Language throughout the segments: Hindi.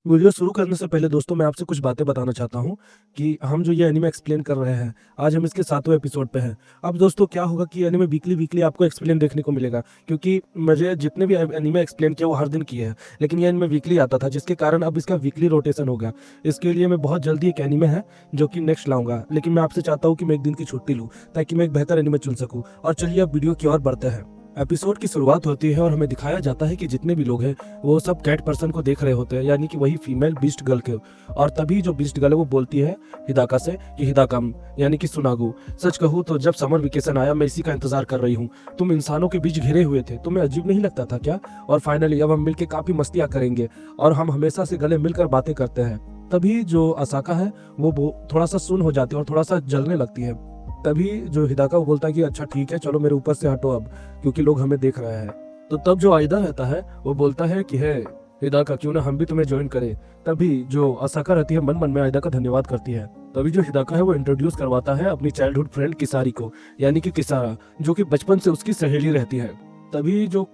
वीडियो शुरू करने से पहले दोस्तों मैं आपसे कुछ बातें बताना चाहता हूँ कि हम जो ये एनीमे एक्सप्लेन कर रहे हैं, आज हम इसके 7वें एपिसोड पे हैं। अब दोस्तों क्या होगा कि एनीमे वीकली वीकली आपको एक्सप्लेन देखने को मिलेगा, क्योंकि मुझे जितने भी एनीमे एक्सप्लेन किए वो हर दिन किए हैं, लेकिन ये एनीमे वीकली आता था, जिसके कारण अब इसका वीकली रोटेशन हो गया। इसके लिए मैं बहुत जल्दी एक एनीमे है जो कि नेक्स्ट लाऊंगा, लेकिन मैं आपसे चाहता हूँ कि मैं एक दिन की छुट्टी लूँ ताकि मैं एक बेहतर एनीमे चुन सकूँ। और चलिए अब वीडियो की ओर बढ़ते हैं। एपिसोड की शुरुआत होती है और हमें दिखाया जाता है कि जितने भी लोग हैं वो सब कैट पर्सन को देख रहे होते हैं, यानी कि वही फीमेल बीस्ट गर्ल के। और तभी जो बीस्ट गर्ल है वो बोलती है हिदाका से कि हिदाकम यानी कि सुनागू, सच कहूँ तो जब समर वेकेशन आया मैं इसी का इंतजार कर रही हूँ। तुम इंसानों के बीच घिरे हुए थे, तुम्हें अजीब नहीं लगता था क्या? और फाइनली अब हम मिलकर काफी मस्तियाँ करेंगे और हम हमेशा से गले मिलकर बातें करते हैं। तभी जो असाका है वो थोड़ा सा सुन हो जाती है और थोड़ा सा जलने लगती है। तभी जो हिदाका वो बोलता है कि अच्छा ठीक है, चलो मेरे ऊपर से हटो अब, क्योंकि लोग हमें देख रहे हैं। तो तब जो आयदा रहता है वो बोलता है कि है हिदाका, क्यों ना हम भी तुम्हें ज्वाइन करें। तभी जो असाका रहती है मन मन में आयदा का धन्यवाद करती है। तभी जो हिदाका है वो इंट्रोड्यूस करवाता है अपनी चाइल्डहुड फ्रेंड किसारी को, यानी कि किसारा, जो कि बचपन से उसकी सहेली रहती है। तभी जो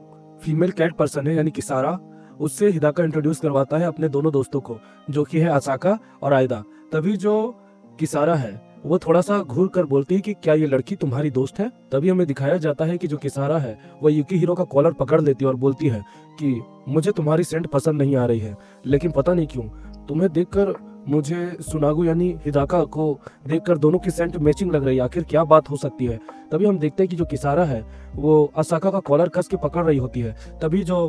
फीमेल कैट पर्सन है यानी किसारा, उससे हिदाका इंट्रोड्यूस करवाता है अपने दोनों दोस्तों को, जो कि है असाका और आयदा। तभी जो किसारा है वो थोड़ा सा घूर कर बोलती है कि क्या ये लड़की तुम्हारी दोस्त है? तभी हमें दिखाया जाता है कि जो किसारा है वो युकिहिरो का कॉलर पकड़ लेती है और बोलती है कि मुझे तुम्हारी सेंट पसंद नहीं आ रही है, लेकिन पता नहीं क्यों तुम्हें देखकर मुझे सुनागू यानी हिदाका को देखकर दोनों की सेंट मैचिंग लग रही है। आखिर क्या बात हो सकती है? तभी हम देखते हैं कि जो किसारा है वो असाका का कॉलर कस के पकड़ रही होती है। तभी जो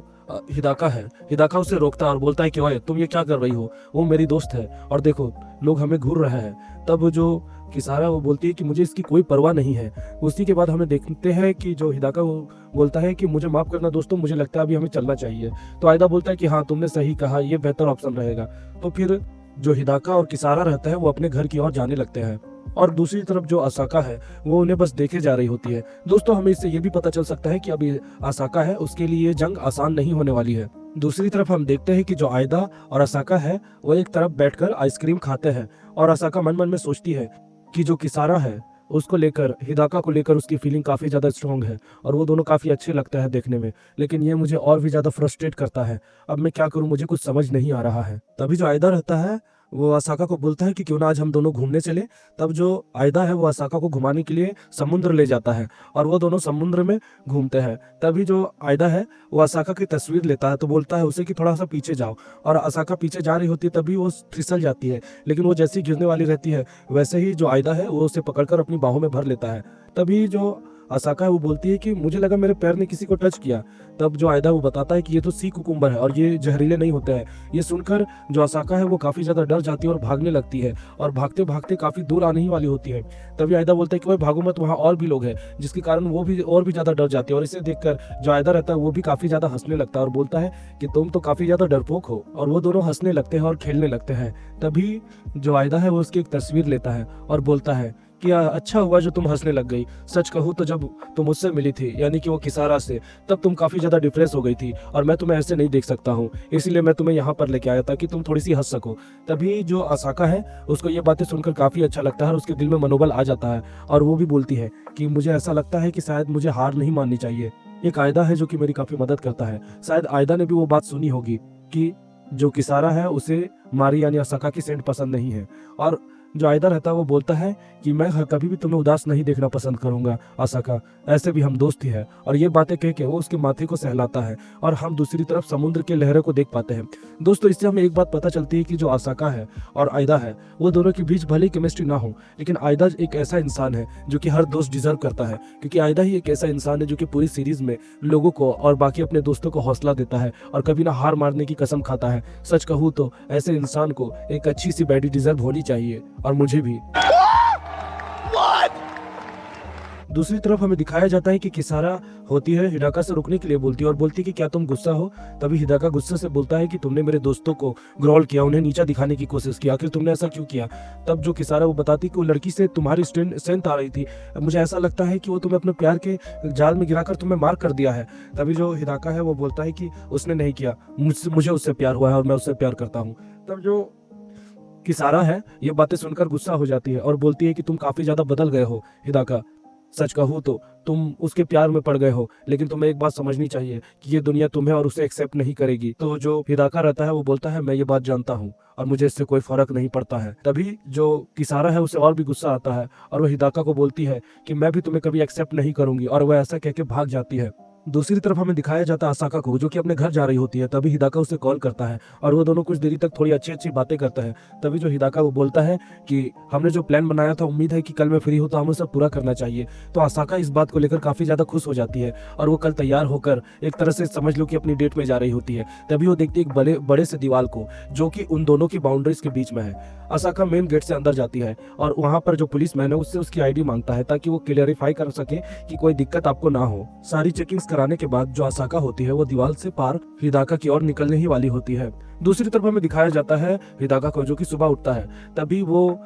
हिदाका है, हिदाका उसे रोकता है और बोलता है कि ओए तुम ये क्या कर रही हो, वो मेरी दोस्त है और देखो लोग हमें घूर रहे हैं। तब जो किसारा वो बोलती है कि मुझे इसकी कोई परवाह नहीं है। उसी के बाद हमें देखते हैं कि जो हिदाका वो बोलता है कि मुझे माफ करना दोस्तों, मुझे लगता है अभी हमें चलना चाहिए। तो आयदा बोलता है कि हाँ तुमने सही कहा, ये बेहतर ऑप्शन रहेगा। तो फिर जो हिदाका और किसारा रहता है वो अपने घर की ओर जाने लगते हैं और दूसरी तरफ जो असाका है वो उन्हें बस देखे जा रही होती है। दोस्तों हमें इससे ये भी पता चल सकता है कि अभी असाका है उसके लिए ये जंग आसान नहीं होने वाली है। दूसरी तरफ हम देखते हैं कि जो आयदा और असाका है वो एक तरफ बैठकर आइसक्रीम खाते हैं और असाका मन मन में सोचती है कि जो किसारा है उसको लेकर, हिदाका को लेकर उसकी फीलिंग काफी ज्यादा स्ट्रांग है और वो दोनों काफी अच्छे लगते हैं देखने में, लेकिन ये मुझे और भी ज्यादा फ्रस्ट्रेट करता है। अब मैं क्या करूं, मुझे कुछ समझ नहीं आ रहा है। तभी जो आयदा रहता है वो असाका को बोलता है कि क्यों ना आज हम दोनों घूमने चले। तब जो आयदा है वो असाका को घुमाने के लिए समुद्र ले जाता है और वो दोनों समुद्र में घूमते हैं। तभी जो आयदा है वो असाका की तस्वीर लेता है तो बोलता है उसे कि थोड़ा सा पीछे जाओ, और असाका पीछे जा रही होती है। तभी वो फिसल जाती है, लेकिन वो जैसी गिरने वाली रहती है वैसे ही जो आयदा है वो उसे पकड़कर अपनी बाहों में भर लेता है। तभी जो असाका है वो बोलती है कि मुझे लगा मेरे पैर ने किसी को टच किया। तब जो आयदा वो बताता है कि ये तो सी कुकुम्बर है और ये जहरीले नहीं होते हैं। ये सुनकर जो असाका है वो काफी ज्यादा डर जाती है और भागने लगती है और भागते भागते काफी दूर आने ही वाली होती है। तभी आयदा बोलता है कि भाई भागो मत, वहाँ और भी लोग हैं, जिसके कारण वो भी और भी ज्यादा डर जाती है। और इसे देखकर जो आयदा रहता है वो भी काफी ज्यादा हंसने लगता है और बोलता है कि तुम तो काफी ज्यादा डरपोक हो। और वो दोनों हंसने लगते हैं और खेलने लगते हैं। तभी जो आयदा है वो उसकी एक तस्वीर लेता है और बोलता है कि अच्छा हुआ जो तुम हंसने लग गई। सच कहूँ तो जब तुम मुझसे मिली थी यानी कि वो किसारा से, तब तुम काफी ज्यादा डिप्रेस हो गई थी और मैं तुम्हें ऐसे नहीं देख सकता हूँ, इसीलिए मैं तुम्हें यहाँ पर लेके आया ताकि तुम थोड़ी सी हंस सको। तभी जो असाका है उसको ये बातें सुनकर काफी अच्छा लगता है और उसके दिल में मनोबल आ जाता है और वो भी बोलती है कि मुझे ऐसा लगता है कि शायद मुझे हार नहीं माननी चाहिए। एक आयदा है जो कि मेरी काफी मदद करता है। शायद आयदा ने भी वो बात सुनी होगी कि जो किसारा है उसे मारी यानी असाका की सेंट पसंद नहीं है। और जो आयदा रहता है वो बोलता है कि मैं कभी भी तुम्हें उदास नहीं देखना पसंद करूंगा असाका, ऐसे भी हम दोस्त ही हैं। और ये बातें कह के वो उसके माथे को सहलाता है और हम दूसरी तरफ समुद्र के लहरों को देख पाते हैं। दोस्तों इससे हमें एक बात पता चलती है कि जो असाका है और आयदा है वो दोनों के बीच भले केमिस्ट्री ना हो, लेकिन आयदा एक ऐसा इंसान है जो कि हर दोस्त डिजर्व करता है, क्योंकि आयदा ही एक ऐसा इंसान है जो कि पूरी सीरीज में लोगों को और बाकी अपने दोस्तों को हौसला देता है और कभी ना हार मारने की कसम खाता है। सच कहूँ तो ऐसे इंसान को एक अच्छी सी बैडी डिजर्व होनी चाहिए, और मुझे भी। दूसरी तरफ हमें दिखाया जाता है कि किसारा होती है हिडाका से रुकने के लिए बोलती है और बोलती है कि क्या तुम गुस्सा हो? तभी हिडाका गुस्से से बोलता है कि तुमने मेरे दोस्तों को ग्रॉल किया, उन्हें नीचा दिखाने की कोशिश की, आखिर तुमने ऐसा क्यों किया? तब जो किसारा वो बताती कि वो लड़की से तुम्हारी स्ट्रेंथ आ रही थी, मुझे ऐसा लगता है कि वो तुम्हें अपने प्यार के जाल में गिराकर तुम्हें मार कर दिया है। तभी जो हिडाका है वो बोलता है कि उसने नहीं किया, मुझे उससे प्यार हुआ है और मैं उससे प्यार करता हूँ। तब जो किसारा है ये बातें सुनकर गुस्सा हो जाती है और बोलती है कि तुम काफी ज्यादा बदल गए हो हिदाका, सच कहूँ तो तुम उसके प्यार में पड़ गए हो, लेकिन तुम्हें एक बात समझनी चाहिए कि ये दुनिया तुम्हें और उसे एक्सेप्ट नहीं करेगी। तो जो हिदाका रहता है वो बोलता है मैं ये बात जानता हूँ और मुझे इससे कोई फर्क नहीं पड़ता है। तभी जो किसारा है उसे और भी गुस्सा आता है और वो हिदाका को बोलती है कि मैं भी तुम्हें कभी एक्सेप्ट नहीं करूंगी, और वह ऐसा कह के भाग जाती है। दूसरी तरफ हमें दिखाया जाता है असाका को, जो कि अपने घर जा रही होती है। तभी हिदाका उसे कॉल करता है और वो दोनों कुछ देरी तक थोड़ी अच्छी अच्छी बातें करते हैं। तभी जो हिदाका वो बोलता है कि हमने जो प्लान बनाया था, उम्मीद है कि कल मैं फ्री हो तो हमें सब पूरा करना चाहिए। तो असाका इस बात को लेकर काफी ज्यादा खुश हो जाती है और वो कल तैयार होकर एक तरह से समझ लो कि अपनी डेट में जा रही होती है। तभी वो देखती है एक बड़े बड़े से दीवार को, जो कि उन दोनों की बाउंड्रीज के बीच में है। असाका मेन गेट से अंदर जाती है और वहां पर जो पुलिस मैन है उससे उसकी आईडी मांगता है, ताकि वो क्लियरिफाई कर सके कि कोई दिक्कत आपको ना हो। सारी चेकिंग्स कराने के बाद जो असाका होती है वो दीवार से पार हिदाका की ओर निकलने ही वाली होती है। दूसरी तरफ हमें दिखाया जाता है हिदाका को, जो कि सुबह उठता है। तभी वो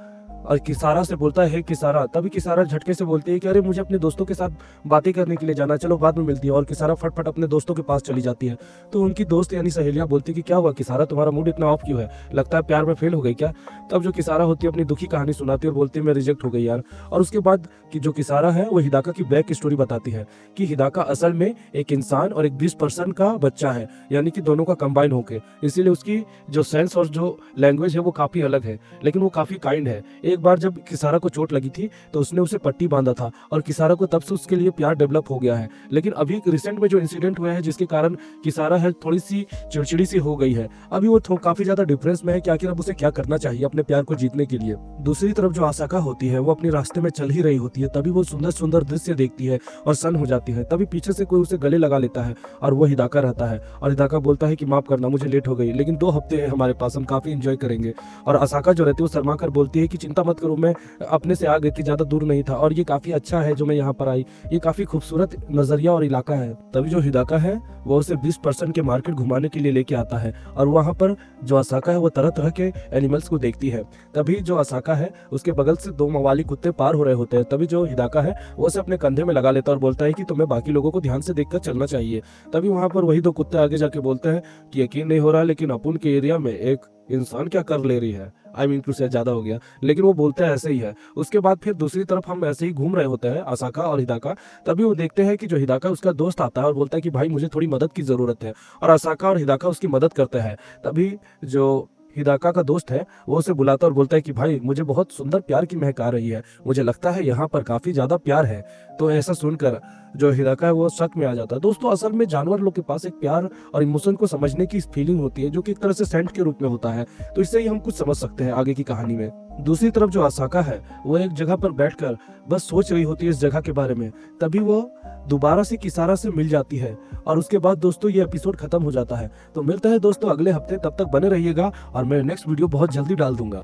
किसारा से बोलता है किसारा। तभी किसारा झटके से बोलती है कि अरे मुझे अपने दोस्तों के साथ बातें करने के लिए जाना, चलो बाद में मिलती है। और किसारा फटफट अपने दोस्तों के पास चली जाती है। तो उनकी दोस्त यानी सहेलियां बोलती है कि क्या हुआ किसारा, तुम्हारा मूड इतना ऑफ क्यों है, लगता है प्यार में फेल हो गई क्या। तब जो किसारा होती है अपनी दुखी कहानी सुनाती है और बोलती है मैं रिजेक्ट हो गई यार। और उसके बाद कि जो किसारा है वो हिदाका की बैक स्टोरी बताती है कि हिदाका असल में एक इंसान और एक 20% का बच्चा है, यानी कि दोनों का कंबाइन होके, इसीलिए उसकी जो सेंस और जो लैंग्वेज है वो काफी अलग है, लेकिन वो काफी काइंड है। एक बार जब किसारा को चोट लगी थी तो उसने उसे पट्टी बांधा था और किसारा को तब से उसके लिए प्यार डेवलप हो गया है। लेकिन अभी रिसेंट में जो इंसिडेंट हुआ है जिसके कारण किसारा है थोड़ी सी चिड़चिड़ी सी हो गई है, अभी वो काफी ज्यादा डिफरेंस में है कि आखिर अब उसे क्या करना चाहिए अपने प्यार को जीतने के लिए। दूसरी तरफ जो असाका होती है वो अपने रास्ते में चल ही रही होती है। तभी वो सुंदर सुंदर दृश्य देखती है और सन हो जाती है। तभी पीछे से कोई उसे गले लगा लेता है और वो हिदाका रहता है। और हिदाका बोलता है कि माफ करना मुझे लेट हो गई, लेकिन 2 हफ्ते है हमारे पास, हम काफी एंजॉय करेंगे। और असाका जो रहती है वो शर्मा कर बोलती है कि चिंता मत करो, मैं अपने से आ गई थी, ज्यादा दूर नहीं था और ये काफी अच्छा है जो मैं यहाँ पर आई, ये काफी खूबसूरत नजरिया और इलाका है। तभी जो हिदाका है वो उसे 20% के मार्केट घुमाने के लिए लेके आता है और वहाँ पर जो असाका है वो तरह तरह के एनिमल्स को देखती है। तभी जो असाका है उसके बगल से 2 मवाली कुत्ते पार हो रहे होते हैं। तभी जो हिदाका है वो उसे अपने कंधे में लगा लेता है और बोलता है कि तुम्हें बाकी लोगों को ध्यान से देखकर चलना चाहिए। तभी वहाँ पर वही 2 कुत्ते आगे जाके बोलते हैं कि यकीन नहीं हो रहा, लेकिन अपुन के एरिया में एक इंसान क्या कर ले रही है। आई मीन टू से ज्यादा हो गया, लेकिन वो बोलते हैं ऐसे ही है। उसके बाद फिर दूसरी तरफ हम ऐसे ही घूम रहे होते हैं असाका और हिदाका। तभी वो देखते हैं कि जो हिदाका उसका दोस्त आता है और बोलता है कि भाई मुझे थोड़ी मदद की जरूरत है, और असाका और हिदाका उसकी मदद करते हैं। तभी जो हिदाका का दोस्त है वो उसे बुलाता और बोलता है कि भाई मुझे बहुत सुंदर प्यार की महक आ रही है, मुझे लगता है यहाँ पर काफी ज्यादा प्यार है। तो ऐसा सुनकर जो हिदाका है वो शक में आ जाता है। दोस्तों असल में जानवर लोग के पास एक प्यार और इमोशन को समझने की फीलिंग होती है, जो कि एक तरह से सेंट के रूप में होता है। तो इससे ही हम कुछ समझ सकते हैं आगे की कहानी में। दूसरी तरफ जो असाका है वो एक जगह पर बैठकर बस सोच रही होती है इस जगह के बारे में। तभी वो दोबारा से किसारा से मिल जाती है और उसके बाद दोस्तों ये एपिसोड खत्म हो जाता है। तो मिलता है दोस्तों अगले हफ्ते, तब तक बने रहिएगा और मैं नेक्स्ट वीडियो बहुत जल्दी डाल दूंगा।